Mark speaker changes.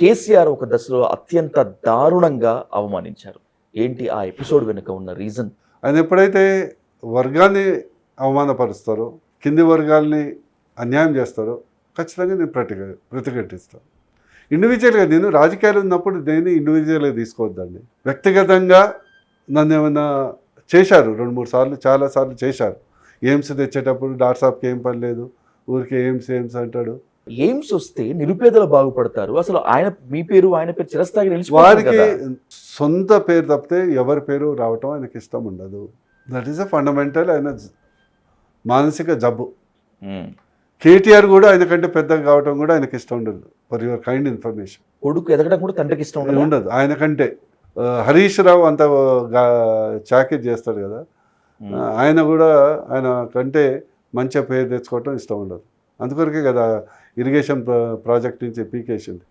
Speaker 1: కేసీఆర్ ఒక దశలో అత్యంత దారుణంగా అవమానించారు. ఏంటి ఆ ఎపిసోడ్ వెనుక ఉన్న రీజన్?
Speaker 2: ఆయన ఎప్పుడైతే వర్గాన్ని అవమానపరుస్తారో, కింది వర్గాల్ని అన్యాయం చేస్తారో ఖచ్చితంగా నేను ప్రతిఘటిస్తాను. ఇండివిజువల్గా నేను రాజకీయాలు ఉన్నప్పుడు దేన్ని ఇండివిజువల్గా తీసుకోవద్దండి. వ్యక్తిగతంగా నన్ను ఏమైనా చేశారు 2-3 సార్లు, చాలాసార్లు చేశారు. ఎయిమ్స్ తెచ్చేటప్పుడు డాక్టర్ సాబ్కి ఏం పని లేదు, ఊరికే ఎయిమ్స్ అంటాడు.
Speaker 1: ఎయిమ్స్ వస్తే నిరుపేదలు బాగుపడతారు. అసలు మీ పేరు ఆయన పేరు చిరస్థాయిగా నిలిచిపోతుంది
Speaker 2: వారికి
Speaker 1: కదా.
Speaker 2: సొంత పేరు తప్పితే ఎవరి పేరు రావటం ఆయనకి ఇష్టం ఉండదు. దట్ ఈస్ అ ఫండమెంటల్ ఆయన మానసిక జబ్బు. కేటీఆర్ కూడా ఆయన కంటే పెద్దగా కావటం కూడా ఆయనకి ఇష్టం ఉండదు. For your kind information.
Speaker 1: కొడుకు ఎదగడం కూడా తండ్రికి ఇష్టం
Speaker 2: ఉండదు ఆయన కంటే. హరీష్ రావు అంత చాకరీ చేస్తాడు కదా, ఆయన కూడా ఆయన కంటే మంచిగా పేరు తెచ్చుకోవటం ఇష్టం ఉండదు. అందుకొరకే కదా ఇరిగేషన్ ప్రాజెక్ట్ నుంచి పీకేసింది.